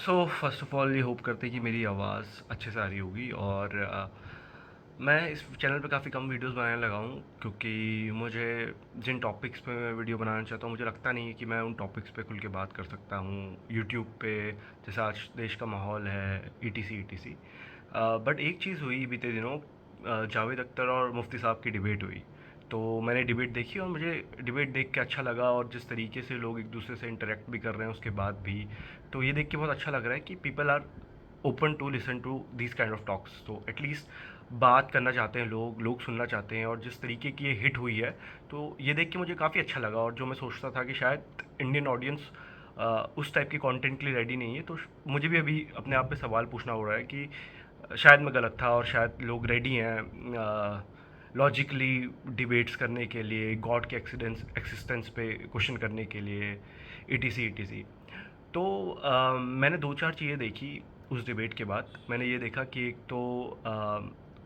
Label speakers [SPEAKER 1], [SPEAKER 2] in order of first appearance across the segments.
[SPEAKER 1] First of all ये hope करते हैं कि मेरी आवाज़ अच्छे से आ रही होगी और मैं इस चैनल पे काफ़ी कम वीडियोस बनाने लगा हूँ क्योंकि मुझे जिन टॉपिक्स पे मैं वीडियो बनाना चाहता हूँ मुझे लगता नहीं है कि मैं उन टॉपिक्स पे खुल के बात कर सकता हूँ यूट्यूब पे, जैसे आज देश का माहौल है ईटीसी। बट एक चीज़ हुई बीते दिनों, जावेद अख्तर और मुफ्ती साहब की डिबेट हुई। तो मैंने डिबेट देखी और मुझे डिबेट देख के अच्छा लगा, और जिस तरीके से लोग एक दूसरे से इंटरेक्ट भी कर रहे हैं उसके बाद भी, तो ये देख के बहुत अच्छा लग रहा है कि people are open to listen to this kind of talks. तो एटलीस्ट बात करना चाहते हैं लोग, लोग सुनना चाहते हैं, और जिस तरीके की ये हिट हुई है तो ये देख के मुझे काफ़ी अच्छा लगा। और जो मैं सोचता था कि शायद इंडियन ऑडियंस उस टाइप के कंटेंट के लिए रेडी नहीं है, तो मुझे भी अभी अपने आप पे सवाल पूछना हो रहा है कि शायद मैं गलत था और शायद लोग रेडी हैं लॉजिकली डिबेट्स करने के लिए, गॉड के एक्सिस्टेंस पे क्वेश्चन करने के लिए, ईटीसी। तो मैंने दो चार चीज़ें देखी उस डिबेट के बाद। मैंने ये देखा कि एक तो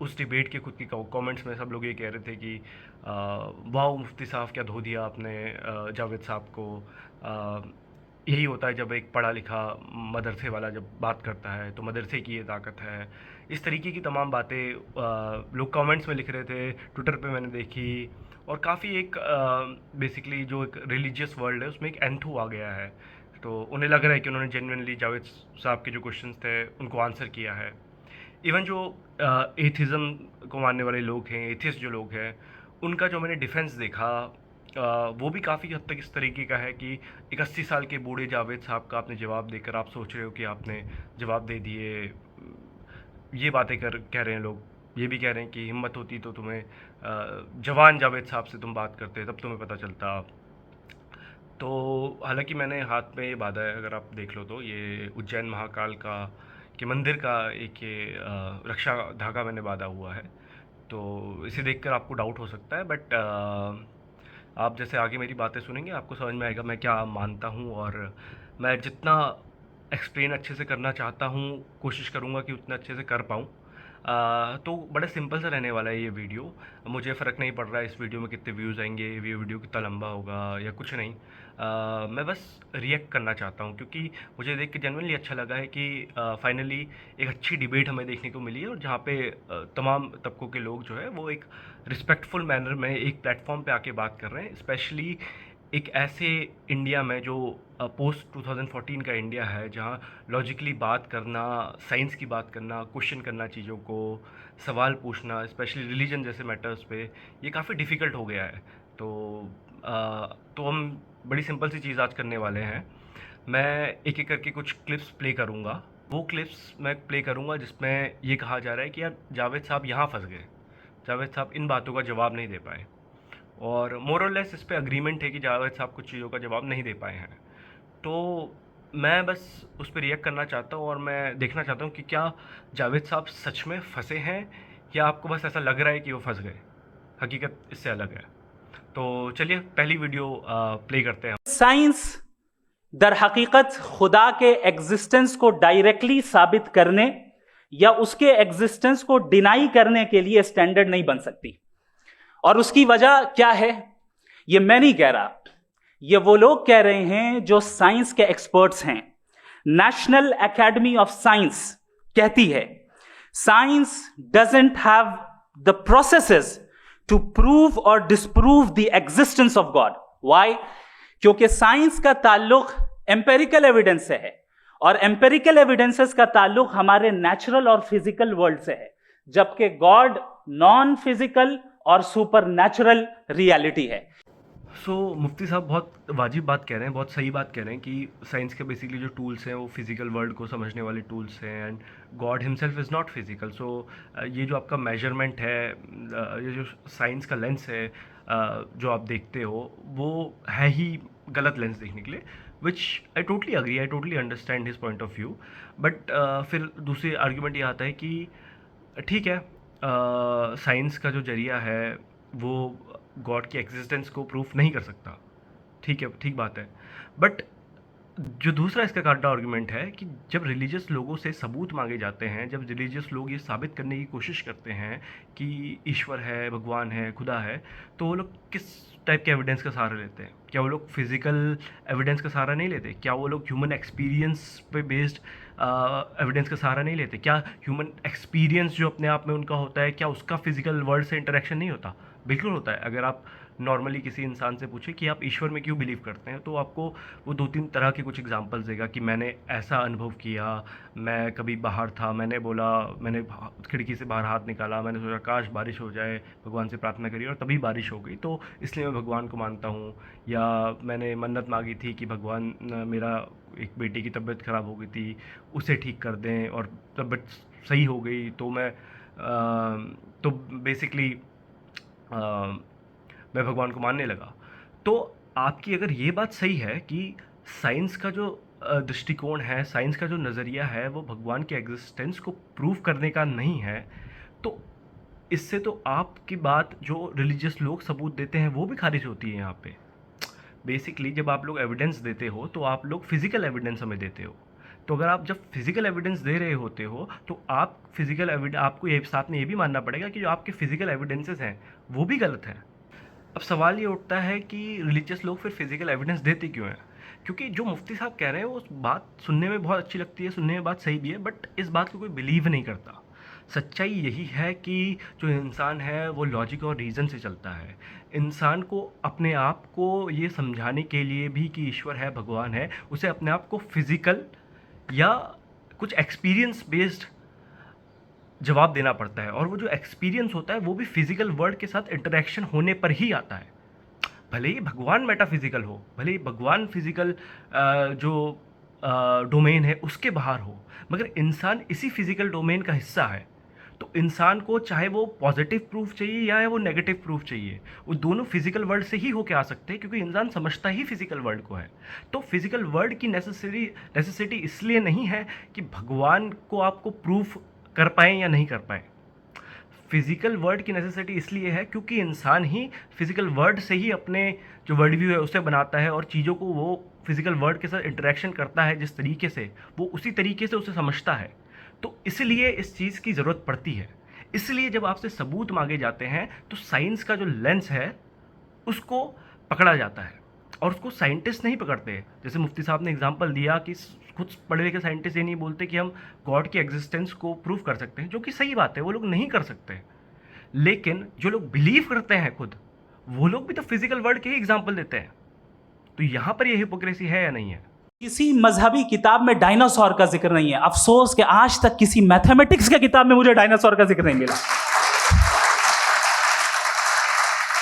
[SPEAKER 1] उस डिबेट के खुद की कमेंट्स में सब लोग ये कह रहे थे कि वाह मुफ्ती साहब क्या धो दिया आपने जावेद साहब को। अ, यही होता है जब एक पढ़ा लिखा मदरसे वाला जब बात करता है तो मदरसे की ये ताकत है। इस तरीके की तमाम बातें लोग कमेंट्स में लिख रहे थे, ट्विटर पे मैंने देखी। और काफ़ी एक बेसिकली जो एक रिलीजियस वर्ल्ड है उसमें एक एंथू आ गया है। तो उन्हें लग रहा है कि उन्होंने जेन्युइनली जावेद साहब के जो क्वेश्चंस थे उनको आंसर किया है। इवन जो एथिज़्म को मानने वाले लोग हैं, एथिस्ट जो लोग हैं, उनका जो मैंने डिफेंस देखा वो भी काफ़ी हद तक इस तरीके का है कि एक 80 साल के बूढ़े जावेद साहब का आपने जवाब देकर आप सोच रहे हो कि आपने जवाब दे दिए। ये बातें कर कह रहे हैं लोग, ये भी कह रहे हैं कि हिम्मत होती तो तुम्हें जवान जावेद साहब से तुम बात करते तब तुम्हें पता चलता। तो हालांकि मैंने हाथ में ये बांधा है, अगर आप देख लो तो ये उज्जैन महाकाल का के मंदिर का एक ये रक्षा धागा मैंने बांधा हुआ है। तो इसे देखकर आपको डाउट हो सकता है, बट आप जैसे आगे मेरी बातें सुनेंगे आपको समझ में आएगा मैं क्या मानता हूँ। और मैं जितना एक्सप्लेन अच्छे से करना चाहता हूँ कोशिश करूँगा कि उतना अच्छे से कर पाऊँ। तो बड़ा सिंपल सा रहने वाला है ये वीडियो। मुझे फ़र्क नहीं पड़ रहा है इस वीडियो में कितने व्यूज़ आएंगे, ये वीडियो कितना लंबा होगा या कुछ नहीं। मैं बस रिएक्ट करना चाहता हूँ क्योंकि मुझे देख के जेनुइनली अच्छा लगा है कि फाइनली एक अच्छी डिबेट हमें देखने को मिली है, और जहाँ पे तमाम तबकों के लोग जो है वो एक रिस्पेक्टफुल मैनर में एक प्लेटफॉर्म पे आके बात कर रहे हैं। स्पेशली एक ऐसे इंडिया में जो पोस्ट 2014 का इंडिया है, जहाँ लॉजिकली बात करना, साइंस की बात करना, क्वेश्चन करना चीज़ों को, सवाल पूछना, स्पेशली रिलीजन जैसे मैटर्स पे ये काफ़ी डिफ़िकल्ट हो गया है। तो तो हम बड़ी सिंपल सी चीज़ आज करने वाले हैं। मैं एक एक करके कुछ क्लिप्स प्ले करूँगा। वो क्लिप्स मैं प्ले करूँगा जिसमें ये कहा जा रहा है कि यार जावेद साहब यहाँ फंस गए, जावेद साहब इन बातों का जवाब नहीं दे पाए। और मोर और लेस इस पे अग्रीमेंट है कि जावेद साहब कुछ चीज़ों का जवाब नहीं दे पाए हैं। तो मैं बस उस पर रिएक्ट करना चाहता हूँ और मैं देखना चाहता हूँ कि क्या जावेद साहब सच में फंसे हैं या आपको बस ऐसा लग रहा है कि वो फंस गए। हकीकत इससे अलग है। तो चलिए पहली वीडियो प्ले करते हैं।
[SPEAKER 2] साइंस दर हकीकत खुदा के एग्जिस्टेंस को डायरेक्टली साबित करने या उसके एग्जिस्टेंस को डिनाई करने के लिए स्टैंडर्ड नहीं बन सकती। और उसकी वजह क्या है, ये मैं नहीं कह रहा, ये वो लोग कह रहे हैं जो साइंस के एक्सपर्ट्स हैं। नेशनल एकेडमी ऑफ साइंस कहती है science doesn't have the processes to prove और disprove the existence of God. Why? क्योंकि साइंस का ताल्लुक एम्पेरिकल एविडेंस से है, और एम्पेरिकल एविडेंसेस का ताल्लुक हमारे नेचुरल और फिजिकल वर्ल्ड से है, जबकि गॉड नॉन फिजिकल और सुपर नेचुरल रियलिटी है।
[SPEAKER 1] मुफ्ती साहब बहुत वाजिब बात कह रहे हैं, बहुत सही बात कह रहे हैं कि साइंस के बेसिकली जो टूल्स हैं वो फिजिकल वर्ल्ड को समझने वाले टूल्स हैं, and God himself is not physical. ये जो आपका मेजरमेंट है, ये जो साइंस का लेंस है जो आप देखते हो, वो है ही गलत लेंस देखने के लिए, which I totally agree, I totally understand his point of view. But फिर दूसरी आर्ग्यूमेंट ये आता है कि ठीक है, साइंस का जो जरिया है वो गॉड की एग्जिस्टेंस को प्रूफ नहीं कर सकता। ठीक है, ठीक बात है। बट जो दूसरा इसका काउंटर आर्गुमेंट है कि जब रिलीजियस लोगों से सबूत मांगे जाते हैं, जब रिलीजियस लोग ये साबित करने की कोशिश करते हैं कि ईश्वर है, भगवान है, खुदा है, तो वो लोग किस टाइप के एविडेंस का सहारा लेते हैं? क्या वो लोग फिजिकल एविडेंस का सहारा नहीं लेते? क्या वो लोग ह्यूमन एक्सपीरियंस पे बेस्ड एविडेंस का सहारा नहीं लेते? क्या ह्यूमन एक्सपीरियंस जो अपने आप में उनका होता है, क्या उसका फिजिकल वर्ल्ड से इंटरेक्शन नहीं होता? बिल्कुल होता है। अगर आप नॉर्मली किसी इंसान से पूछे कि आप ईश्वर में क्यों बिलीव करते हैं, तो आपको वो 2-3 तरह के कुछ एग्जांपल्स देगा कि मैंने ऐसा अनुभव किया, मैं कभी बाहर था, मैंने बोला, मैंने खिड़की से बाहर हाथ निकाला, मैंने सोचा काश बारिश हो जाए, भगवान से प्रार्थना करी और तभी बारिश हो गई, तो इसलिए मैं भगवान को मानता हूँ। या मैंने मन्नत मांगी थी कि भगवान मेरा एक बेटी की तबीयत ख़राब हो गई थी, उसे ठीक कर दें, और तबीयत सही हो गई, तो तो बेसिकली मैं भगवान को मानने लगा। तो आपकी अगर ये बात सही है कि साइंस का जो दृष्टिकोण है, साइंस का जो नज़रिया है, वो भगवान के एग्जिस्टेंस को प्रूव करने का नहीं है, तो इससे तो आपकी बात जो रिलीजियस लोग सबूत देते हैं वो भी खारिज होती है यहाँ पे। बेसिकली जब आप लोग एविडेंस देते हो तो आप लोग फिज़िकल एविडेंस हमें देते हो। तो अगर आप जब फिज़िकल एविडेंस दे रहे होते हो तो आप फिज़िकल एविड आपको ये साथ में ये भी मानना पड़ेगा कि जो आपके फिज़िकल एविडेंसेस हैं वो भी गलत हैं। अब सवाल ये उठता है कि रिलीजियस लोग फिर फिज़िकल एविडेंस देते क्यों हैं? क्योंकि जो मुफ्ती साहब कह रहे हैं वो बात सुनने में बहुत अच्छी लगती है, सुनने में बात सही भी है, बट इस बात को कोई बिलीव नहीं करता। सच्चाई यही है कि जो इंसान है वो लॉजिक और रीज़न से चलता है। इंसान को अपने आप को ये समझाने के लिए भी कि ईश्वर है, भगवान है, उसे अपने आप को फिज़िकल या कुछ एक्सपीरियंस बेस्ड जवाब देना पड़ता है, और वो जो एक्सपीरियंस होता है वो भी फिज़िकल वर्ल्ड के साथ इंटरेक्शन होने पर ही आता है। भले ही भगवान मेटाफिज़िकल हो, भले ही भगवान फिज़िकल जो डोमेन है उसके बाहर हो, मगर इंसान इसी फिज़िकल डोमेन का हिस्सा है। तो इंसान को चाहे वो पॉजिटिव प्रूफ चाहिए या वो नेगेटिव प्रूफ चाहिए, वो दोनों फिज़िकल वर्ल्ड से ही होके आ सकते हैं, क्योंकि इंसान समझता ही फिज़िकल वर्ल्ड को है। तो फिज़िकल वर्ल्ड की नेसेसिटी इसलिए नहीं है कि भगवान को आपको प्रूफ कर पाएँ या नहीं कर पाएँ। फिज़िकल वर्ल्ड की नेसेसिटी इसलिए है क्योंकि इंसान ही फिज़िकल वर्ल्ड से ही अपने जो वर्ल्ड व्यू है उसे बनाता है, और चीज़ों को वो फिज़िकल वर्ल्ड के साथ इंटरेक्शन करता है जिस तरीके से, वो उसी तरीके से उसे समझता है। तो इसलिए इस चीज़ की ज़रूरत पड़ती है। इसलिए जब आपसे सबूत मांगे जाते हैं तो साइंस का जो लेंस है उसको पकड़ा जाता है, और उसको साइंटिस्ट नहीं पकड़ते। जैसे मुफ्ती साहब ने एग्जांपल दिया कि खुद पढ़े लिखे साइंटिस्ट ये नहीं बोलते कि हम गॉड की एग्जिस्टेंस को प्रूव कर सकते हैं, जो कि सही बात है, वो लोग नहीं कर सकते। लेकिन जो लोग बिलीव करते हैं खुद, वो लोग भी तो फिजिकल वर्ल्ड के ही एग्जांपल देते हैं। तो यहाँ पर ये हिपोक्रेसी है या नहीं है?
[SPEAKER 2] किसी मजहबी किताब में डायनासोर का जिक्र नहीं है। अफसोस कि आज तक किसी मैथमेटिक्स की किताब में मुझे डायनासोर का जिक्र नहीं मिला।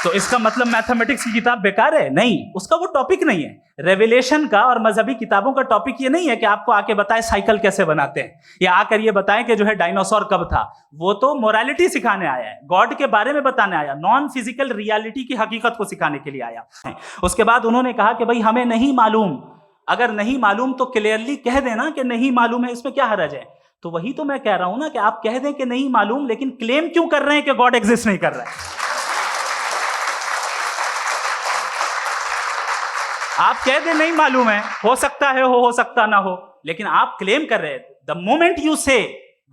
[SPEAKER 2] तो इसका मतलब मैथमेटिक्स की किताब बेकार है? नहीं, उसका वो टॉपिक नहीं है। रेवलेशन का और मजहबी किताबों का टॉपिक ये नहीं है कि आपको आके बताए साइकिल कैसे बनाते हैं, या आकर ये बताएं कि जो है डायनासोर कब था। वो तो मोरालिटी सिखाने आया है, गॉड के बारे में बताने आया, नॉन फिजिकल रियलिटी की हकीकत को सिखाने के लिए आया। उसके बाद उन्होंने कहा कि भाई हमें नहीं मालूम। अगर नहीं मालूम तो क्लियरली कह देना कि नहीं मालूम है, इसमें क्या हर्ज है? तो वही तो मैं कह रहा हूं ना कि आप कह दें कि नहीं मालूम, लेकिन क्लेम क्यों कर रहे हैं कि गॉड एग्जिस्ट नहीं कर रहा है? आप कह दें नहीं मालूम है, हो सकता है हो सकता ना हो, लेकिन आप क्लेम कर रहे हैं। The moment you say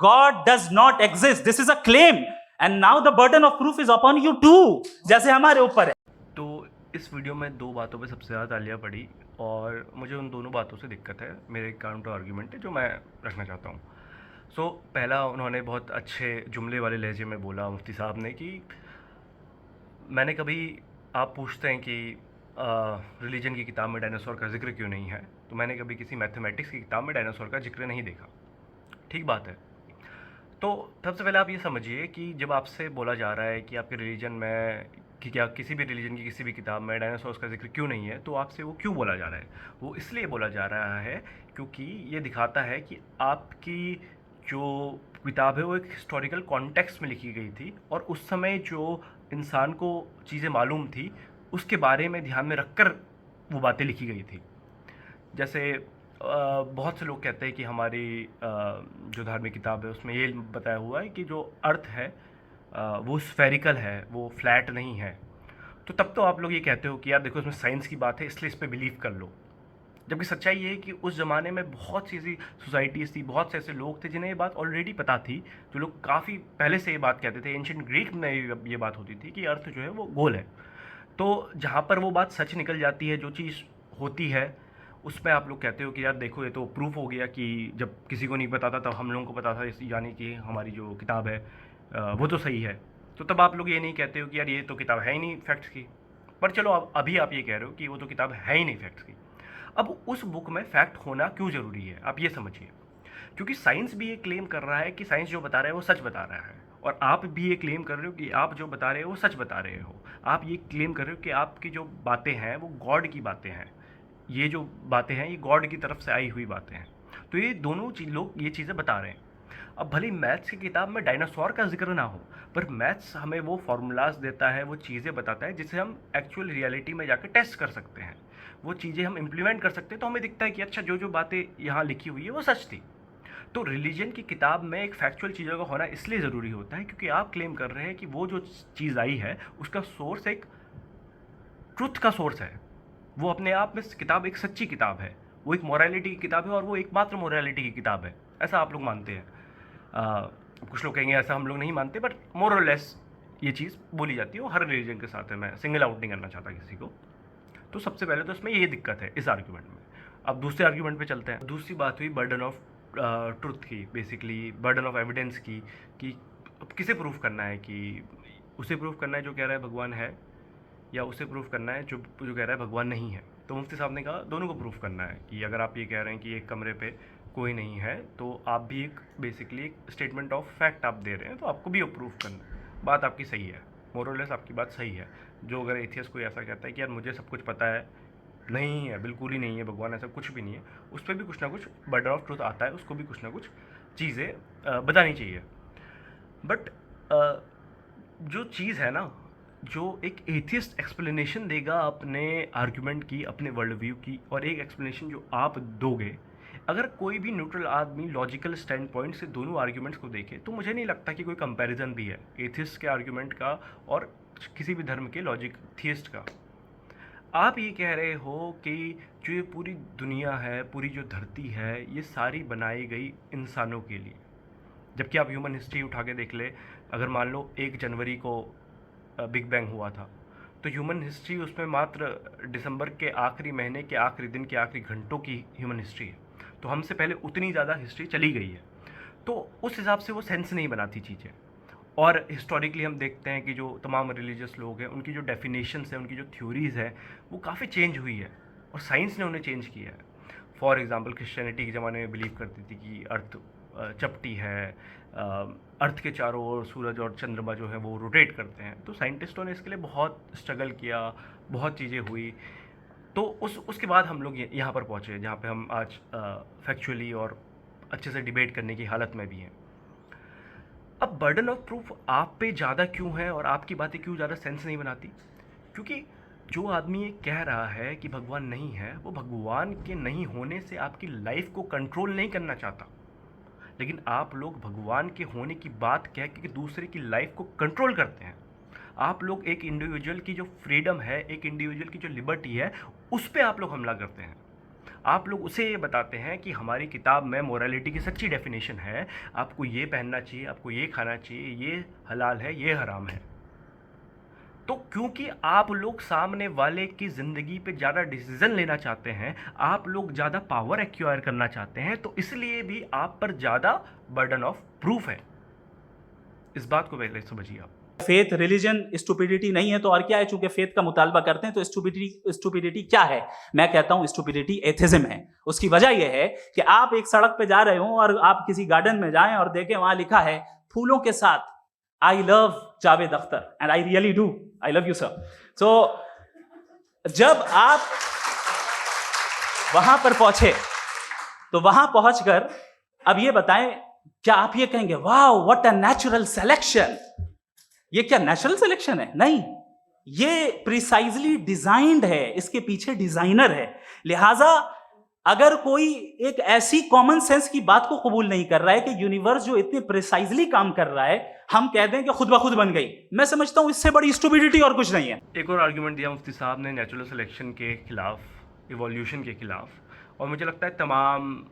[SPEAKER 2] God does not exist, this is a claim, and now the burden of proof is upon you too, जैसे हमारे ऊपर है।
[SPEAKER 1] तो इस वीडियो में दो बातों पे सबसे ज़्यादा तालियां पड़ी, और मुझे उन दोनों बातों से दिक्कत है। मेरे काउंटर आर्ग्यूमेंट है जो मैं रखना चाहता हूँ। पहला, उन्होंने बहुत अच्छे जुमले वाले लहजे में बोला मुफ्ती साहब ने कि मैंने कभी, आप पूछते हैं कि रिलीजन की किताब में डायनासोर का जिक्र क्यों नहीं है, तो मैंने कभी किसी मैथमेटिक्स की किताब में डायनासोर का जिक्र नहीं देखा। ठीक बात है। तो सबसे पहले आप ये समझिए कि जब आपसे बोला जा रहा है कि आपके रिलीजन में, कि क्या किसी भी रिलीजन की किसी भी किताब में डायनासोर्स का जिक्र क्यों नहीं है, तो आपसे वो क्यों बोला जा रहा है? वो इसलिए बोला जा रहा है क्योंकि ये दिखाता है कि आपकी जो किताब है वो एक हिस्टोरिकल कॉन्टेक्स्ट में लिखी गई थी, और उस समय जो इंसान को चीज़ें मालूम थी उसके बारे में ध्यान में रखकर वो बातें लिखी गई थी। जैसे बहुत से लोग कहते हैं कि हमारी जो धार्मिक किताब है उसमें ये बताया हुआ है कि जो अर्थ है वो स्फेरिकल है, वो फ्लैट नहीं है। तो तब तो आप लोग ये कहते हो कि यार देखो इसमें साइंस की बात है इसलिए इस पर बिलीव कर लो। जबकि सच्चाई ये है कि उस ज़माने में बहुत सी ऐसी सोसाइटीज़ थी, बहुत से ऐसे लोग थे जिन्हें ये बात ऑलरेडी पता थी, जो लोग काफ़ी पहले से ये बात कहते थे। एंशिएंट ग्रीक में ये बात होती थी कि अर्थ जो है वो गोल है। तो जहाँ पर वो बात सच निकल जाती है, जो चीज़ होती है, उसमें आप लोग कहते हो कि यार देखो ये तो प्रूफ हो गया कि जब किसी को नहीं पता था तब हम लोगों को पता था, यानी कि हमारी जो किताब है वो तो सही है। तो तब आप लोग ये नहीं कहते हो कि यार ये तो किताब है ही नहीं फैक्ट्स की। पर चलो अभी आप ये कह रहे हो कि वो तो किताब है ही नहीं फैक्ट्स की। अब उस बुक में फैक्ट होना क्यों ज़रूरी है, आप ये समझिए। क्योंकि साइंस भी ये क्लेम कर रहा है कि साइंस जो बता रहा है वो सच बता रहा है, और आप भी ये क्लेम कर रहे हो कि आप जो बता रहे हो वो सच बता रहे हो। आप ये क्लेम कर रहे हो कि आपकी जो बातें हैं वो गॉड की बातें हैं, ये जो बातें हैं ये गॉड की तरफ से आई हुई बातें हैं। तो ये दोनों लोग ये चीज़ें बता रहे हैं। अब भले मैथ्स की किताब में डायनासोर का जिक्र ना हो, पर मैथ्स हमें वो फार्मूलाज देता है, वो चीज़ें बताता है जिसे हम एक्चुअल रियलिटी में जाकर टेस्ट कर सकते हैं, वो चीज़ें हम इम्प्लीमेंट कर सकते हैं। तो हमें दिखता है कि अच्छा जो जो बातें यहाँ लिखी हुई है वो सच थी। तो रिलीजन की किताब में एक फैक्चुअल चीज़ों का होना इसलिए ज़रूरी होता है क्योंकि आप क्लेम कर रहे हैं कि वो जो चीज़ आई है उसका सोर्स एक ट्रुथ का सोर्स है। वो अपने आप में किताब एक सच्ची किताब है, वो एक मोरालिटी की किताब है, और वो एकमात्र मोरालिटी की किताब है, ऐसा आप लोग मानते हैं। कुछ लोग कहेंगे ऐसा हम लोग नहीं मानते, बट मोर और लेस ये चीज़ बोली जाती है, वो हर रिलीजन के साथ है। मैं सिंगल आउट नहीं करना चाहता किसी को। तो सबसे पहले तो इसमें ये दिक्कत है इस आर्ग्यूमेंट में। अब दूसरे आर्ग्यूमेंट पे चलते हैं। दूसरी बात हुई बर्डन ऑफ ट्रुथ की, बेसिकली बर्डन ऑफ एविडेंस की, कि किसे प्रूफ करना है, कि उसे प्रूफ करना है जो कह रहा है भगवान है, या उसे प्रूफ करना है जो कह रहा है भगवान नहीं है। तो मुफ्ती साहब ने कहा दोनों को प्रूफ करना है, कि अगर आप ये कह रहे हैं कि एक कमरे पे कोई नहीं है तो आप भी एक बेसिकली एक स्टेटमेंट ऑफ फैक्ट आप दे रहे हैं, तो आपको भी प्रूफ करना है। बात आपकी सही है, मोरलेस आपकी बात सही है। जो अगर एथियस्ट कोई ऐसा कहता है कि यार मुझे सब कुछ पता है, नहीं है, बिल्कुल ही नहीं है, भगवान ऐसा कुछ भी नहीं है, उस पर भी कुछ ना कुछ बर्डन ऑफ ट्रुथ आता है, उसको भी कुछ ना कुछ चीज़ें बतानी चाहिए। बट जो चीज़ है ना, जो एक एथियस्ट एक्सप्लेनेशन देगा अपने आर्ग्यूमेंट की, अपने वर्ल्ड व्यू की, और एक एक्सप्लेनेशन जो आप दोगे, अगर कोई भी न्यूट्रल आदमी लॉजिकल स्टैंड पॉइंट से दोनों आर्ग्यूमेंट्स को देखे, तो मुझे नहीं लगता कि कोई कंपैरिजन भी है एथियस्ट के आर्ग्यूमेंट का और किसी भी धर्म के लॉजिक थियस्ट का। आप ये कह रहे हो कि जो ये पूरी दुनिया है, पूरी जो धरती है, ये सारी बनाई गई इंसानों के लिए, जबकि आप ह्यूमन हिस्ट्री उठा के देख ले। अगर मान लो 1 जनवरी को बिग बैंग हुआ था, तो ह्यूमन हिस्ट्री उसमें मात्र दिसंबर के आखिरी महीने के आखिरी दिन के आखिरी घंटों की ह्यूमन हिस्ट्री है। तो हमसे पहले उतनी ज़्यादा हिस्ट्री चली गई है, तो उस हिसाब से वो सेंस नहीं बनाती चीज़ें। और हिस्टोरिकली हम देखते हैं कि जो तमाम रिलीजियस लोग हैं, उनकी जो डेफिनेशंस हैं, उनकी जो थ्योरीज़ है, वो काफ़ी चेंज हुई है, और साइंस ने उन्हें चेंज किया है। फॉर एग्ज़ाम्पल क्रिश्चियनिटी के ज़माने में बिलीव करती थी कि अर्थ चपटी है, अर्थ के चारों ओर सूरज और चंद्रमा जो है वो रोटेट करते हैं। तो साइंटिस्टों ने इसके लिए बहुत स्ट्रगल किया, बहुत चीज़ें हुई, तो उसके बाद हम लोग यहाँ पर पहुँचे जहाँ पे हम आज फैक्चुअली और अच्छे से डिबेट करने की हालत में भी हैं। अब बर्डन ऑफ प्रूफ आप पे ज़्यादा क्यों है, और आपकी बातें क्यों ज़्यादा सेंस नहीं बनाती? क्योंकि जो आदमी ये कह रहा है कि भगवान नहीं है, वो भगवान के नहीं होने से आपकी लाइफ को कंट्रोल नहीं करना चाहता, लेकिन आप लोग भगवान के होने की बात कह के दूसरे की लाइफ को कंट्रोल करते हैं। आप लोग एक इंडिविजुअल की जो फ्रीडम है, एक इंडिविजुअल की जो लिबर्टी है, उस पर आप लोग हमला करते हैं। आप लोग उसे ये बताते हैं कि हमारी किताब में मोरालिटी की सच्ची डेफिनेशन है, आपको ये पहनना चाहिए, आपको ये खाना चाहिए, ये हलाल है, ये हराम है। तो क्योंकि आप लोग सामने वाले की ज़िंदगी पे ज़्यादा डिसीजन लेना चाहते हैं, आप लोग ज़्यादा पावर एक्वायर करना चाहते हैं, तो इसलिए भी आप पर ज़्यादा बर्डन ऑफ प्रूफ है। इस बात को पहले समझिए आप।
[SPEAKER 2] फेथ रिलीजन स्टुपिडिटी नहीं है तो और क्या है? चूंकि फेथ का मुतालबा करते हैं तो स्टुपिडिटी क्या है? मैं कहता हूं स्टुपिडिटी एथिज्म है। उसकी वजह यह है कि आप एक सड़क पे जा रहे हो और आप किसी गार्डन में जाएं और देखें वहां लिखा है फूलों के साथ I love Javed Akhtar, and I really do, I love you sir. So जब आप वहां पर पहुंचे तो वहां पहुंचकर अब ये बताएं, क्या आप ये कहेंगे wow what a natural selection? ये क्या नेचुरल सिलेक्शन है? नहीं, ये प्रिसाइजली डिजाइंड है, इसके पीछे डिजाइनर है। लिहाजा अगर कोई एक ऐसी कॉमन सेंस की बात को कबूल नहीं कर रहा है कि यूनिवर्स जो इतने प्रिसाइजली काम कर रहा है, हम कह दें कि खुद ब खुद बन गई, मैं समझता हूं इससे बड़ी स्टुपिडिटी और कुछ नहीं है।
[SPEAKER 1] एक और आर्ग्यूमेंट दिया मुफ्ती साहब ने नेचुरल सिलेक्शन के खिलाफ, इवोल्यूशन के खिलाफ। और मुझे लगता है तमाम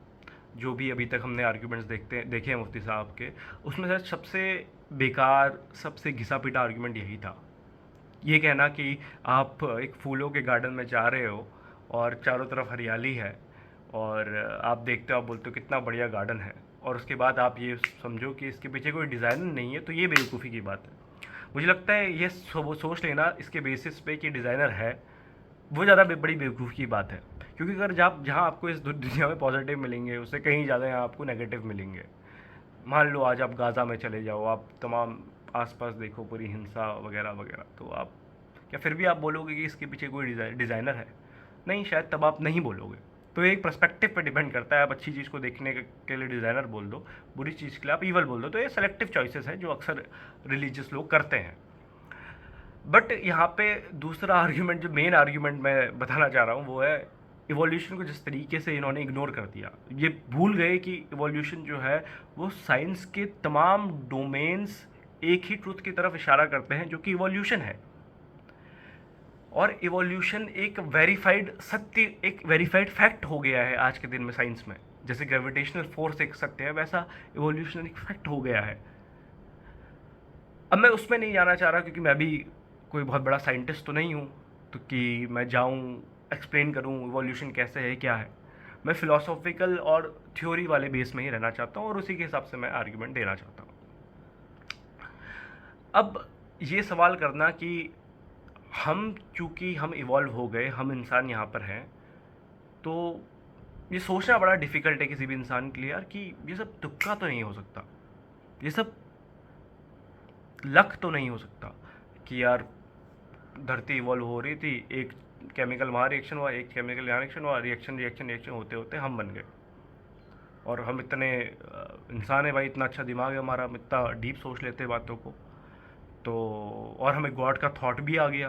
[SPEAKER 1] जो भी अभी तक हमने आर्ग्यूमेंट्स देखे हैं मुफ्ती साहब के, उसमें से सबसे बेकार, सबसे घिसा पिटा आर्ग्यूमेंट यही था। ये कहना कि आप एक फूलों के गार्डन में जा रहे हो और चारों तरफ हरियाली है और आप देखते हो, आप बोलते हो कितना बढ़िया गार्डन है, और उसके बाद आप ये समझो कि इसके पीछे कोई डिज़ाइनर नहीं है, तो ये बेवकूफ़ी की बात है। मुझे लगता है ये सोच लेना इसके बेसिस पे कि डिज़ाइनर है, वो ज़्यादा बड़ी बेवकूफ़ी की बात है। क्योंकि अगर जहाँ आपको इस दुनिया में पॉजिटिव मिलेंगे, उससे कहीं ज़्यादा यहाँ आपको नेगेटिव मिलेंगे। मान लो आज आप गाज़ा में चले जाओ, आप तमाम आसपास देखो पूरी हिंसा वगैरह वगैरह, तो आप क्या फिर भी आप बोलोगे कि इसके पीछे कोई डिज़ाइनर है? नहीं, शायद तब आप नहीं बोलोगे। तो एक पर्सपेक्टिव पे डिपेंड करता है। आप अच्छी चीज़ को देखने के लिए डिज़ाइनर बोल दो, बुरी चीज़ के लिए आप ईवल बोल दो। तो ये सेलेक्टिव चॉइसेस हैं जो अक्सर रिलीजियस लोग करते हैं। बट यहाँ पे दूसरा आर्ग्यूमेंट, जो मेन आर्ग्यूमेंट मैं बताना चाह रहा हूँ, वो है इवोल्यूशन को जिस तरीके से इन्होंने इग्नोर कर दिया। ये भूल गए कि इवोल्यूशन जो है वो साइंस के तमाम डोमेन्स एक ही ट्रुथ की तरफ इशारा करते हैं, जो कि इवोल्यूशन है। और इवोल्यूशन एक वेरीफाइड सत्य, एक वेरीफाइड फैक्ट हो गया है आज के दिन में साइंस में। जैसे ग्रेविटेशनल फोर्स एक सत्य है, वैसा इवोल्यूशन एक फैक्ट हो गया है। अब मैं उसमें नहीं जाना चाह रहा, क्योंकि मैं भी कोई बहुत बड़ा साइंटिस्ट तो नहीं हूँ तो कि मैं जाऊँ एक्सप्लेन करूँ इवोल्यूशन कैसे है, क्या है। मैं फ़िलोसॉफिकल और थ्योरी वाले बेस में ही रहना चाहता हूँ और उसी के हिसाब से मैं आर्ग्यूमेंट देना चाहता हूँ। अब ये सवाल करना कि चूँकि हम इवॉल्व हो गए, हम इंसान यहाँ पर हैं, तो ये सोचना बड़ा डिफ़िकल्ट है किसी भी इंसान के लिए यार, कि ये सब तुक्का तो नहीं हो सकता, ये सब लक तो नहीं हो सकता कि यार धरती इवॉल्व हो रही थी, एक केमिकल वहाँ रिएक्शन हुआ, एक केमिकल यहाँ रिएक्शन हुआ, रिएक्शन होते होते हम बन गए। और हम इतने इंसान है भाई, इतना अच्छा दिमाग है हमारा, हम इतना डीप सोच लेते हैं बातों को। तो और हमें गॉड का थॉट भी आ गया।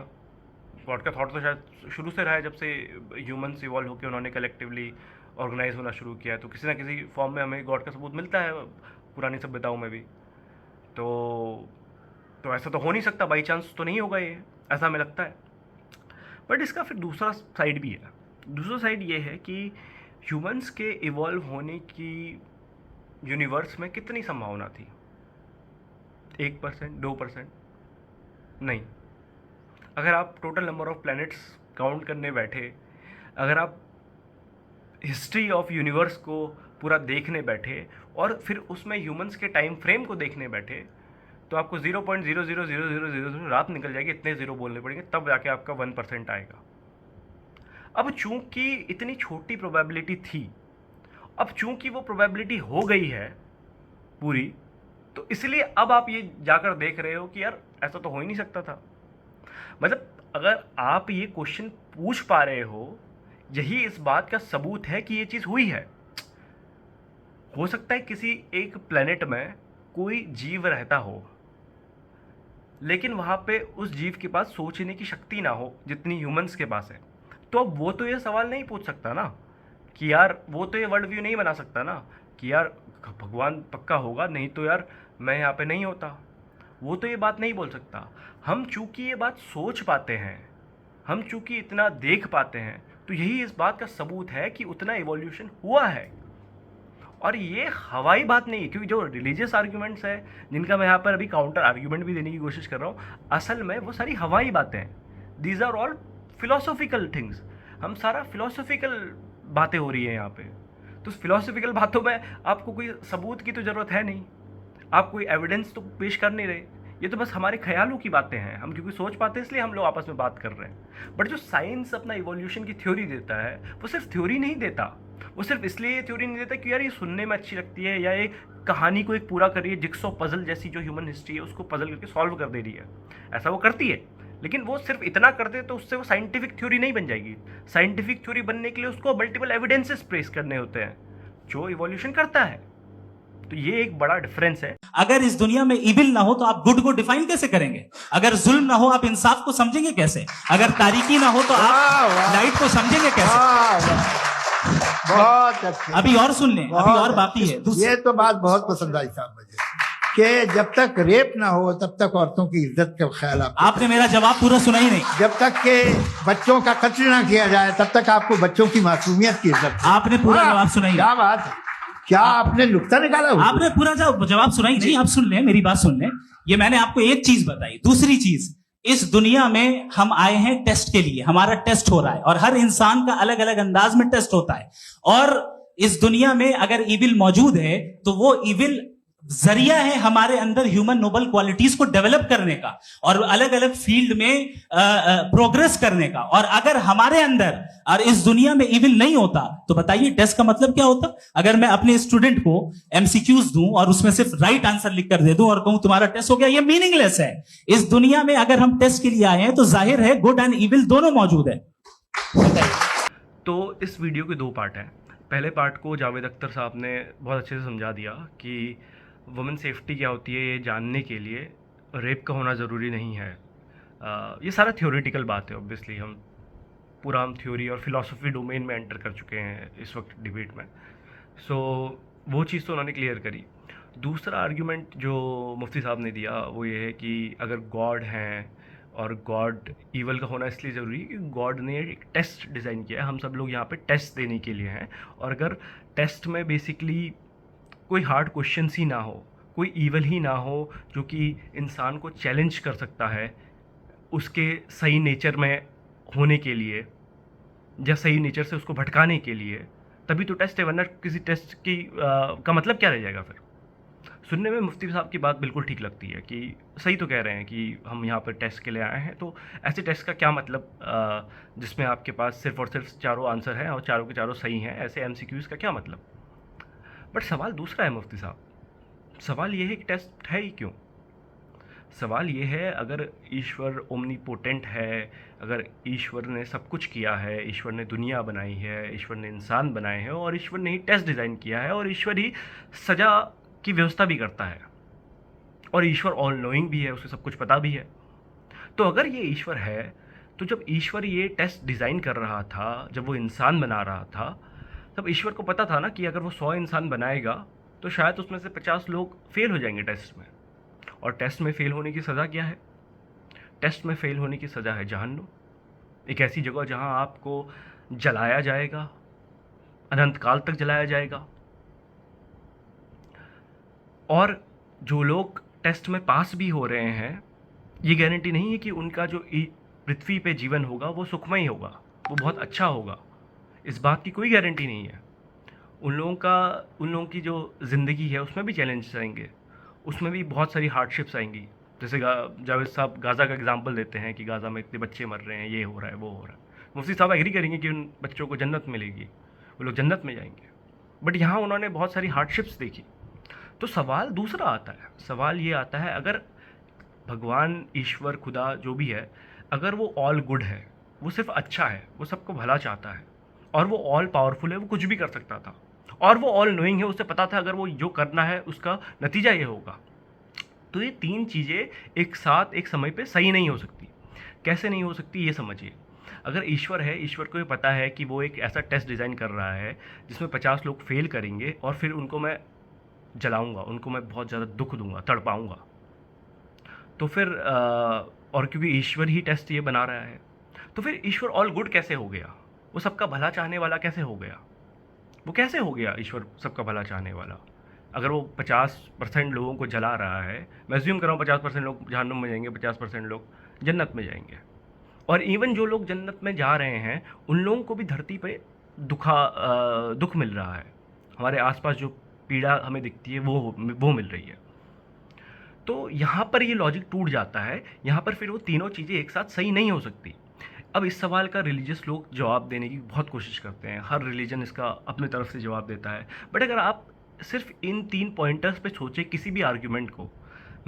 [SPEAKER 1] गॉड का थॉट तो शायद शुरू से रहा है, जब से ह्यूमंस इवॉल्व होकर उन्होंने कलेक्टिवली ऑर्गेनाइज होना शुरू किया है, तो किसी ना किसी फॉर्म में हमें गॉड का सबूत मिलता है पुरानी सभ्यताओं में भी। तो ऐसा तो हो नहीं सकता, बाई चांस तो नहीं होगा ये, ऐसा हमें लगता है। बट इसका फिर दूसरा साइड भी है। दूसरा साइड ये है कि ह्यूमंस के इवॉल्व होने की यूनिवर्स में कितनी संभावना थी? 1%, 2%? नहीं। अगर आप total number of planets count करने बैठे, अगर आप हिस्ट्री ऑफ यूनिवर्स को पूरा देखने बैठे और फिर उसमें ह्यूमंस के टाइम फ्रेम को देखने बैठे, तो आपको 0.00000 रात निकल जाएगी, इतने ज़ीरो बोलने पड़ेंगे, तब जाके आपका 1% आएगा। अब चूंकि इतनी छोटी प्रोबेबिलिटी थी, अब चूंकि वो प्रोबेबिलिटी हो गई है पूरी, तो इसलिए अब आप ये जाकर देख रहे हो कि यार ऐसा तो हो ही नहीं सकता था। मतलब अगर आप ये क्वेश्चन पूछ पा रहे हो, यही इस बात का सबूत है कि ये चीज़ हुई है। हो सकता है किसी एक प्लेनेट में कोई जीव रहता हो, लेकिन वहाँ पे उस जीव के पास सोचने की शक्ति ना हो जितनी ह्यूमंस के पास है। तो अब वो तो ये सवाल नहीं पूछ सकता ना कि यार, वो तो ये वर्ल्ड व्यू नहीं बना सकता ना कि यार भगवान पक्का होगा, नहीं तो यार मैं यहाँ पे नहीं होता। वो तो ये बात नहीं बोल सकता। हम चूँकि ये बात सोच पाते हैं, हम चूँकि इतना देख पाते हैं, तो यही इस बात का सबूत है कि उतना इवोल्यूशन हुआ है। और ये हवाई बात नहीं है, क्योंकि जो रिलीजियस आर्ग्यूमेंट्स है, जिनका मैं यहाँ पर अभी काउंटर आर्ग्यूमेंट भी देने की कोशिश कर रहा हूँ, असल में वो सारी हवाई बातें हैं। These are all philosophical things. हम सारा फिलोसॉफिकल बातें हो रही है यहाँ पे। तो फिलोसॉफिकल बातों में आपको कोई सबूत की तो ज़रूरत है नहीं, आप कोई एविडेंस तो पेश कर नहीं रहे। ये तो बस हमारे ख्यालों की बातें हैं, हम क्योंकि सोच पाते हैं इसलिए हम लोग आपस में बात कर रहे हैं। बट जो साइंस अपना इवोल्यूशन की थ्योरी देता है, वो सिर्फ थ्योरी नहीं देता। वो सिर्फ इसलिए ये थ्योरी नहीं देता कि यार ये सुनने में अच्छी लगती है, या ये कहानी को एक पूरा कर रही है, जिक्सो पजल जैसी जो ह्यूमन हिस्ट्री है उसको पजल करके सॉल्व कर दे रही है। ऐसा वो करती है, लेकिन वो सिर्फ इतना कर दे तो उससे वो साइंटिफिक थ्योरी नहीं बन जाएगी। साइंटिफिक थ्योरी बनने के लिए उसको मल्टीपल एविडेंसेस प्रेस करने होते हैं, जो इवोल्यूशन करता है। तो ये एक बड़ा डिफरेंस है।
[SPEAKER 2] अगर इस दुनिया में इविल ना हो तो आप गुड को डिफाइन कैसे करेंगे? अगर जुल्म ना हो आप इंसाफ को समझेंगे कैसे? अगर तारीकी ना हो तो आप लाइट को समझेंगे कैसे?
[SPEAKER 3] बहुत अच्छे।
[SPEAKER 2] अभी और सुन लें, अभी और बाकी है।
[SPEAKER 3] ये तो बात बहुत पसंद आई साहब मुझे, कि जब तक रेप ना हो तब तक औरतों की इज्जत का ख्याल
[SPEAKER 4] आपने मेरा जवाब पूरा सुना ही नहीं।
[SPEAKER 3] जब तक के बच्चों का कत्ल ना किया जाए तब तक आपको बच्चों की मासूमियत की इज्जत है।
[SPEAKER 4] आपने पूरा जवाब सुना ही नहीं।
[SPEAKER 3] क्या बात है, क्या आपने नुक्ता निकाला हुआ?
[SPEAKER 4] आपने पूरा जवाब सुना ही नहीं। आप सुन लें, मेरी बात सुन लें। ये मैंने आपको एक चीज बताई। दूसरी चीज, इस दुनिया में हम आए हैं टेस्ट के लिए, हमारा टेस्ट हो रहा है और हर इंसान का अलग अलग अंदाज में टेस्ट होता है। और इस दुनिया में अगर इविल मौजूद है तो वो इविल जरिया है हमारे अंदर ह्यूमन नोबल क्वालिटीज को डेवलप करने का और अलग अलग फील्ड में प्रोग्रेस करने का। और अगर हमारे अंदर और इस दुनिया में इविल नहीं होता तो बताइए टेस्ट का मतलब क्या होता? अगर मैं अपने स्टूडेंट को एमसीक्यूज दूं और उसमें सिर्फ राइट आंसर लिख कर दे दूं और कहूं तुम्हारा टेस्ट हो गया, ये मीनिंगलेस है। इस दुनिया में अगर हम टेस्ट के लिए आए हैं तो जाहिर है गुड एंड इविल दोनों मौजूद है।
[SPEAKER 1] तो इस वीडियो के दो पार्ट हैं। पहले पार्ट को जावेद अख्तर साहब ने बहुत अच्छे से समझा दिया कि वुमेन सेफ्टी क्या होती है, ये जानने के लिए रेप का होना ज़रूरी नहीं है। ये सारा थ्योरेटिकल बात है। ऑब्वियसली हम थ्योरी और फिलॉसफी डोमेन में एंटर कर चुके हैं इस वक्त डिबेट में। सो वो चीज़ तो उन्होंने क्लियर करी। दूसरा आर्ग्यूमेंट जो मुफ्ती साहब ने दिया वो ये है कि अगर गॉड हैं और गॉड ईवल का होना इसलिए ज़रूरी है कि गॉड ने एक टेस्ट डिज़ाइन किया है। हम सब लोग यहाँ पे टेस्ट देने के लिए हैं और अगर टेस्ट में बेसिकली कोई हार्ड क्वेश्चंस ही ना हो, कोई ईवल ही ना हो जो कि इंसान को चैलेंज कर सकता है उसके सही नेचर में होने के लिए या सही नेचर से उसको भटकाने के लिए, तभी तो टेस्ट है। वरना किसी टेस्ट की का मतलब क्या रह जाएगा? फिर सुनने में मुफ्ती साहब की बात बिल्कुल ठीक लगती है कि सही तो कह रहे हैं कि हम यहाँ पर टेस्ट के लिए आए हैं, तो ऐसे टेस्ट का क्या मतलब जिसमें आपके पास सिर्फ और सिर्फ चारों आंसर हैं और चारों के चारों सही हैं, ऐसे एमसीक्यूज़ का क्या मतलब? बट सवाल दूसरा है मुफ्ती साहब। सवाल ये है कि टेस्ट है ही क्यों? सवाल ये है, अगर ईश्वर ओमनीपोटेंट है, अगर ईश्वर ने सब कुछ किया है, ईश्वर ने दुनिया बनाई है, ईश्वर ने इंसान बनाए हैं और ईश्वर ने ही टेस्ट डिज़ाइन किया है और ईश्वर ही सज़ा की व्यवस्था भी करता है और ईश्वर ऑल नोइंग भी है, उसे सब कुछ पता भी है। तो अगर ये ईश्वर है तो जब ईश्वर ये टेस्ट डिज़ाइन कर रहा था, जब वो इंसान बना रहा था, तब ईश्वर को पता था ना कि अगर वो 100 इंसान बनाएगा तो शायद उसमें से 50 लोग फेल हो जाएंगे टेस्ट में। और टेस्ट में फेल होने की सज़ा क्या है? टेस्ट में फेल होने की सज़ा है जहन्नुम, एक ऐसी जगह जहां आपको जलाया जाएगा, अनंत काल तक जलाया जाएगा। और जो लोग टेस्ट में पास भी हो रहे हैं, ये गारंटी नहीं है कि उनका जो पृथ्वी पे जीवन होगा वो सुखमय होगा, वो बहुत अच्छा होगा। इस बात की कोई गारंटी नहीं है। उन लोगों की जो ज़िंदगी है उसमें भी चैलेंजेस आएंगे, उसमें भी बहुत सारी हार्डशिप्स आएंगी। जैसे जावेद साहब गाज़ा का एग्जांपल देते हैं कि गाज़ा में इतने बच्चे मर रहे हैं, ये हो रहा है, वो हो रहा है। मुफ्ती साहब एग्री करेंगे कि उन बच्चों को जन्नत मिलेगी, वो लोग जन्नत में जाएंगे। बट यहाँ उन्होंने बहुत सारी हार्डशिप्स देखी। तो सवाल दूसरा आता है। सवाल ये आता है, अगर भगवान, ईश्वर, खुदा जो भी है, अगर वो ऑल गुड है, वो सिर्फ अच्छा है, वो सबको भला चाहता है और वो ऑल पावरफुल है, वो कुछ भी कर सकता था और वो ऑल नोइंग है, उसे पता था अगर वो जो करना है उसका नतीजा ये होगा, तो ये तीन चीज़ें एक साथ एक समय पे सही नहीं हो सकती। कैसे नहीं हो सकती ये समझिए। अगर ईश्वर है, ईश्वर को ये पता है कि वो एक ऐसा टेस्ट डिज़ाइन कर रहा है जिसमें 50 लोग फेल करेंगे और फिर उनको मैं जलाऊंगा, उनको मैं बहुत ज़्यादा दुख दूंगा, तड़पाऊंगा। तो फिर और क्योंकि ईश्वर ही टेस्ट ये बना रहा है, तो फिर ईश्वर ऑल गुड कैसे हो गया? वो सबका भला चाहने वाला कैसे हो गया? वो कैसे हो गया ईश्वर सबका भला चाहने वाला? अगर वो 50% लोगों को जला रहा है, मैं अज्यूम कर रहा हूँ 50% लोग जहन्नुम में जाएंगे, 50% लोग जन्नत में जाएंगे। और इवन जो लोग जन्नत में जा रहे हैं उन लोगों को भी धरती पे दुख मिल रहा है। हमारे आसपास जो पीड़ा हमें दिखती है वो मिल रही है। तो यहाँ पर ये लॉजिक टूट जाता है। यहाँ पर फिर वो तीनों चीज़ें एक साथ सही नहीं हो सकती। अब इस सवाल का रिलीजियस लोग जवाब देने की बहुत कोशिश करते हैं, हर रिलीजन इसका अपने तरफ से जवाब देता है। बट अगर आप सिर्फ इन 3 पॉइंटर्स पे सोचें किसी भी आर्ग्यूमेंट को,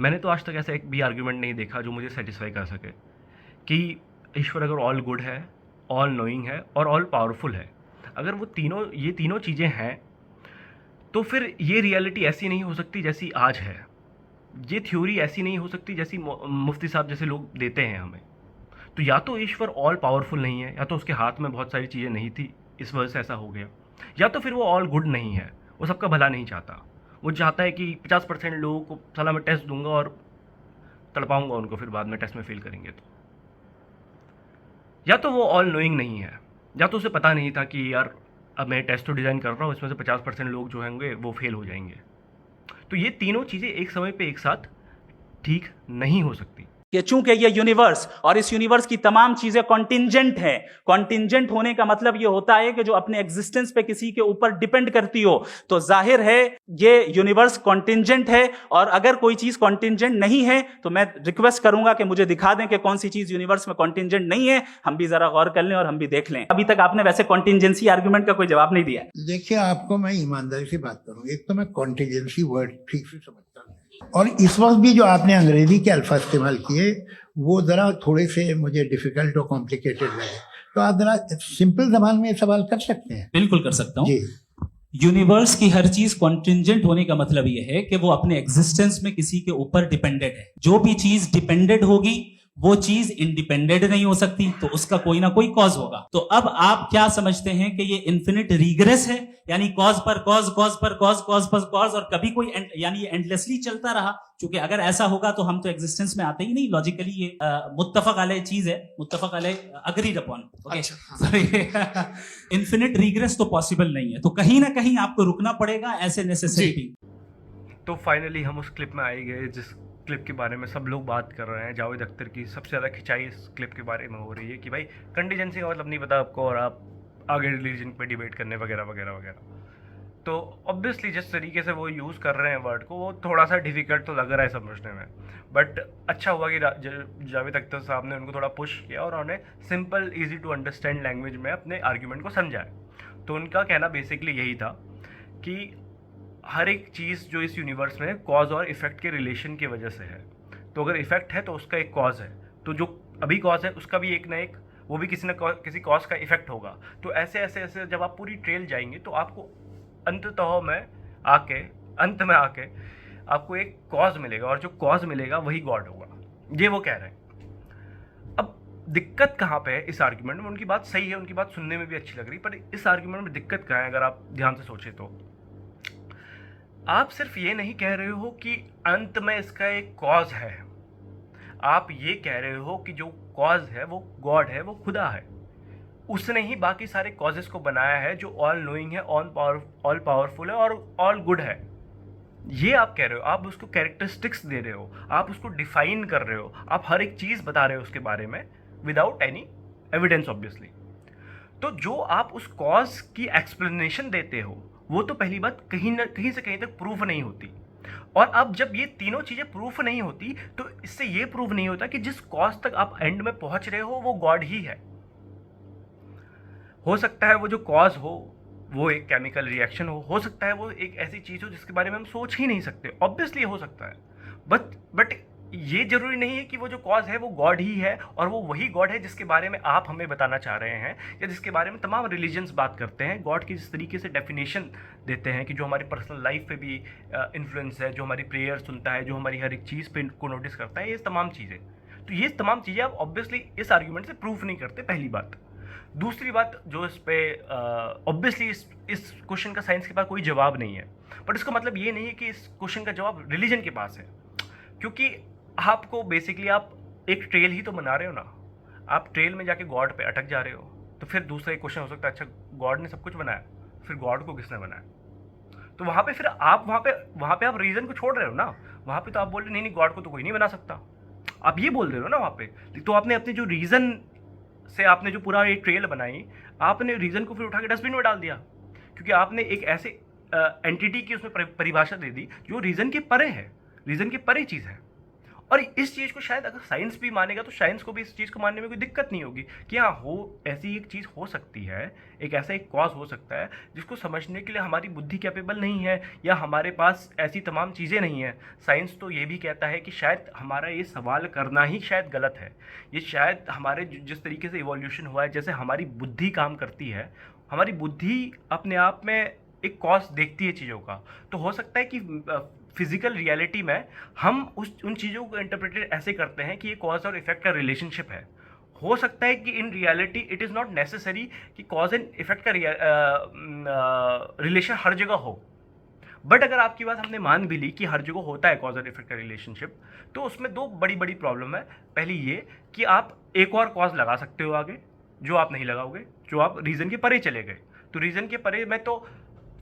[SPEAKER 1] मैंने तो आज तक ऐसा एक भी आर्ग्यूमेंट नहीं देखा जो मुझे सेटिस्फाई कर सके कि ईश्वर अगर ऑल गुड है, ऑल नोइंग है और ऑल पावरफुल है, अगर वो ये तीनों चीज़ें हैं, तो फिर ये रियलिटी ऐसी नहीं हो सकती जैसी आज है। ये थ्योरी ऐसी नहीं हो सकती जैसी मुफ्ती साहब जैसे लोग देते हैं हमें। तो या तो ईश्वर ऑल पावरफुल नहीं है, या तो उसके हाथ में बहुत सारी चीज़ें नहीं थी, इस वजह से ऐसा हो गया, या तो फिर वो ऑल गुड नहीं है, वो सबका भला नहीं चाहता, वो चाहता है कि 50% लोगों को साला मैं टेस्ट दूंगा और तड़पाऊंगा उनको, फिर बाद में टेस्ट में फेल करेंगे। तो या तो वो ऑल नोइंग नहीं है, या तो उसे पता नहीं था कि यार अब मैं टेस्ट तो डिज़ाइन कर रहा हूँ, इसमें से 50% लोग जो होंगे वो फेल हो जाएंगे। तो ये तीनों चीज़ें एक समय पे एक साथ ठीक नहीं हो सकती।
[SPEAKER 2] कि चूंकि ये यूनिवर्स और इस यूनिवर्स की तमाम चीजें कॉन्टिंजेंट हैं, कॉन्टिंजेंट होने का मतलब ये होता है कि जो अपने एग्जिस्टेंस पे किसी के ऊपर डिपेंड करती हो, तो जाहिर है ये यूनिवर्स कॉन्टिंजेंट है। और अगर कोई चीज कॉन्टिंजेंट नहीं है तो मैं रिक्वेस्ट करूंगा कि मुझे दिखा दें कि कौन सी चीज यूनिवर्स में कॉन्टिंजेंट नहीं है, हम भी जरा गौर कर लें और हम भी देख लें। अभी तक आपने वैसे कॉन्टिंजेंसी आर्ग्यूमेंट का कोई जवाब नहीं दिया।
[SPEAKER 3] देखिए, आपको मैं ईमानदारी से बात करूं, एक तो मैं कॉन्टीजेंसी वर्ड ठीक से समझता हूँ, और इस वक्त भी जो आपने अंग्रेजी के अल्फाज इस्तेमाल किए वो ज़रा थोड़े से मुझे डिफिकल्ट और कॉम्प्लिकेटेड लगे, तो आप ज़रा सिंपल जबान में सवाल कर सकते हैं।
[SPEAKER 4] बिल्कुल कर सकता हूँ।
[SPEAKER 3] जी,
[SPEAKER 4] यूनिवर्स की हर चीज कॉन्टिंजेंट होने का मतलब यह है कि वो अपने एग्जिस्टेंस में किसी के ऊपर डिपेंडेंट है। जो भी चीज डिपेंडेंट होगी वो चीज इंडिपेंडेंट नहीं हो सकती, तो उसका कोई ना कोई कॉज होगा। तो अब आप क्या समझते हैं कि ये इन्फिनिट रिग्रेस है, यानी कॉज पर कॉज, कॉज पर कॉज, कॉज पर कॉज, और कभी कोई यानी एंडलेसली चलता रहा? क्योंकि अगर ऐसा होगा तो हम तो एग्जिस्टेंस में आते ही नहीं। लॉजिकली ये मुत्तफक अलैह चीज है, मुत्तफक अलैह अग्रीड अपॉन। इन्फिनिट रिग्रेस तो पॉसिबल नहीं है, तो कहीं ना कहीं आपको रुकना पड़ेगा ऐसे नेसेसिटी।
[SPEAKER 1] तो फाइनली हम उस क्लिप में आए गए जिस क्लिप के बारे में सब लोग बात कर रहे हैं। जावेद अख्तर की सबसे ज़्यादा खिंचाई इस क्लिप के बारे में हो रही है कि भाई कंटीजेंसी का मतलब नहीं पता आपको और आप आगे रिलीजन पे डिबेट करने वगैरह वगैरह वगैरह। तो ऑब्वियसली जिस तरीके से वो यूज़ कर रहे हैं वर्ड को, वो थोड़ा सा डिफ़िकल्ट तो लग रहा है समझने में, बट अच्छा हुआ कि जावेद अख्तर साहब ने उनको थोड़ा पुश किया और उन्होंने simple easy to understand language में अपने आर्ग्यूमेंट को समझाया। तो उनका कहना बेसिकली यही था कि हर एक चीज़ जो इस यूनिवर्स में कॉज और इफ़ेक्ट के रिलेशन की वजह से है, तो अगर इफ़ेक्ट है तो उसका एक कॉज है, तो जो अभी कॉज है उसका भी एक ना एक, वो भी किसी न किसी कॉज का इफ़ेक्ट होगा। तो ऐसे ऐसे ऐसे जब आप पूरी ट्रेल जाएंगे तो आपको अंत में आके आपको एक कॉज मिलेगा, और जो कॉज मिलेगा वही गॉड होगा, ये वो कह रहे हैं। अब दिक्कत कहाँ पे है इस आर्ग्यूमेंट में? उनकी बात सही है, उनकी बात सुनने में भी अच्छी लग रही, पर इस आर्ग्यूमेंट में दिक्कत कहाँ है अगर आप ध्यान से सोचें तो आप सिर्फ ये नहीं कह रहे हो कि अंत में इसका एक कॉज है, आप ये कह रहे हो कि जो कॉज है वो गॉड है, वो खुदा है, उसने ही बाकी सारे कॉजेस को बनाया है जो ऑल नोइंग है, ऑल पावरफुल है और ऑल गुड है। ये आप कह रहे हो, आप उसको कैरेक्टरिस्टिक्स दे रहे हो, आप उसको डिफाइन कर रहे हो, आप हर एक चीज़ बता रहे हो उसके बारे में विदाउट एनी एविडेंस ऑब्वियसली। तो जो आप उस कॉज की एक्सप्लेनेशन देते हो वो तो पहली बात कहीं से कहीं तक प्रूफ नहीं होती, और अब जब ये तीनों चीज़ें प्रूफ नहीं होती तो इससे ये प्रूफ नहीं होता कि जिस कॉज तक आप एंड में पहुंच रहे हो वो गॉड ही है। हो सकता है वो जो कॉज हो वो एक केमिकल रिएक्शन हो सकता है वो एक ऐसी चीज़ हो जिसके बारे में हम सोच ही नहीं सकते, ऑब्वियसली हो सकता है, बट ये जरूरी नहीं है कि वो जो कॉज है वो गॉड ही है और वो वही गॉड है जिसके बारे में आप हमें बताना चाह रहे हैं, या जिसके बारे में तमाम रिलीजन्स बात करते हैं। गॉड की जिस तरीके से डेफिनेशन देते हैं कि जो हमारी पर्सनल लाइफ पे भी इन्फ्लुएंस है, जो हमारी प्रेयर सुनता है, जो हमारी हर एक चीज़ पे को नोटिस करता है, ये तमाम चीज़ें, तो ये तमाम चीज़ें आप ऑब्वियसली इस आर्ग्यूमेंट से प्रूफ नहीं करते, पहली बात। दूसरी बात जो इस पे ऑब्वियसली इस क्वेश्चन का साइंस के पास कोई जवाब नहीं है, बट इसका मतलब ये नहीं है कि इस क्वेश्चन का जवाब रिलीजन के पास है, क्योंकि आपको बेसिकली आप एक ट्रेल ही तो बना रहे हो ना, आप ट्रेल में जाके गॉड पे अटक जा रहे हो। तो फिर दूसरा एक क्वेश्चन हो सकता है, अच्छा गॉड ने सब कुछ बनाया, फिर गॉड को किसने बनाया? तो वहाँ पे फिर आप वहाँ पे आप रीज़न को छोड़ रहे हो ना, वहाँ पे तो आप बोल रहे नहीं गॉड को तो कोई नहीं बना सकता, आप ये बोल रहे हो ना वहाँ पे। तो आपने अपने जो रीज़न से आपने जो पूरा एक ट्रेल बनाई, आपने रीज़न को फिर उठा के डस्टबिन में डाल दिया, क्योंकि आपने एक ऐसे एंटिटी की उसमें परिभाषा दे दी जो रीज़न के परे है, रीज़न के परे चीज़ है। और इस चीज़ को शायद अगर साइंस भी मानेगा तो साइंस को भी इस चीज़ को मानने में कोई दिक्कत नहीं होगी कि हाँ हो ऐसी एक चीज़ हो सकती है, एक ऐसा एक कॉज हो सकता है जिसको समझने के लिए हमारी बुद्धि कैपेबल नहीं है या हमारे पास ऐसी तमाम चीज़ें नहीं हैं। साइंस तो ये भी कहता है कि शायद हमारा ये सवाल करना ही शायद गलत है, ये शायद हमारे जिस तरीके से इवोल्यूशन हुआ है, जैसे हमारी बुद्धि काम करती है, हमारी बुद्धि अपने आप में एक कॉज देखती है चीज़ों का, तो हो सकता है कि फिजिकल रियलिटी में हम उन चीज़ों को इंटरप्रेटेड ऐसे करते हैं कि ये कॉज और इफेक्ट का रिलेशनशिप है। हो सकता है कि in reality it is not necessary कि कॉज एंड इफेक्ट का रिलेशन हर जगह हो, बट अगर आपकी बात हमने मान भी ली कि हर जगह होता है कॉज और इफेक्ट का रिलेशनशिप, तो उसमें दो बड़ी बड़ी प्रॉब्लम है। पहली ये कि आप एक और कॉज लगा सकते हो आगे, जो आप नहीं लगाओगे, जो आप रीज़न के परे चले गए। तो रीज़न के परे में तो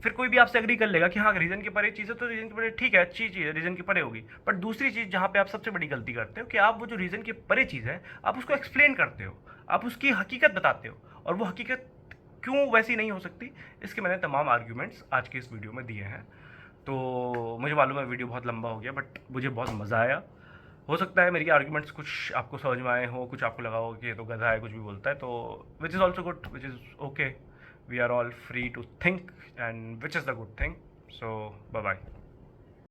[SPEAKER 1] फिर कोई भी आपसे एग्री कर लेगा कि हाँ रीज़न के परे चीज़ है तो रीज़न के परे ठीक है, अच्छी चीज़ है, रीज़न के परे होगी। बट दूसरी चीज़ जहाँ पे आप सबसे बड़ी गलती करते हो कि आप वो जो रीज़न के परे चीज़ है आप उसको एक्सप्लेन करते हो, आप उसकी हकीकत बताते हो, और वो हकीकत क्यों वैसी नहीं हो सकती, इसके मैंने तमाम आर्ग्यूमेंट्स आज के इस वीडियो में दिए हैं। तो मुझे मालूम है वीडियो बहुत लंबा हो गया, बट मुझे बहुत मज़ा आया। हो सकता है मेरी आर्ग्यूमेंट्स कुछ आपको समझ में आए हो, कुछ आपको लगा हो कि ये तो गधा है, कुछ भी बोलता है, तो which is also good, which is okay. We are all free to think, and which is the good thing. So bye bye.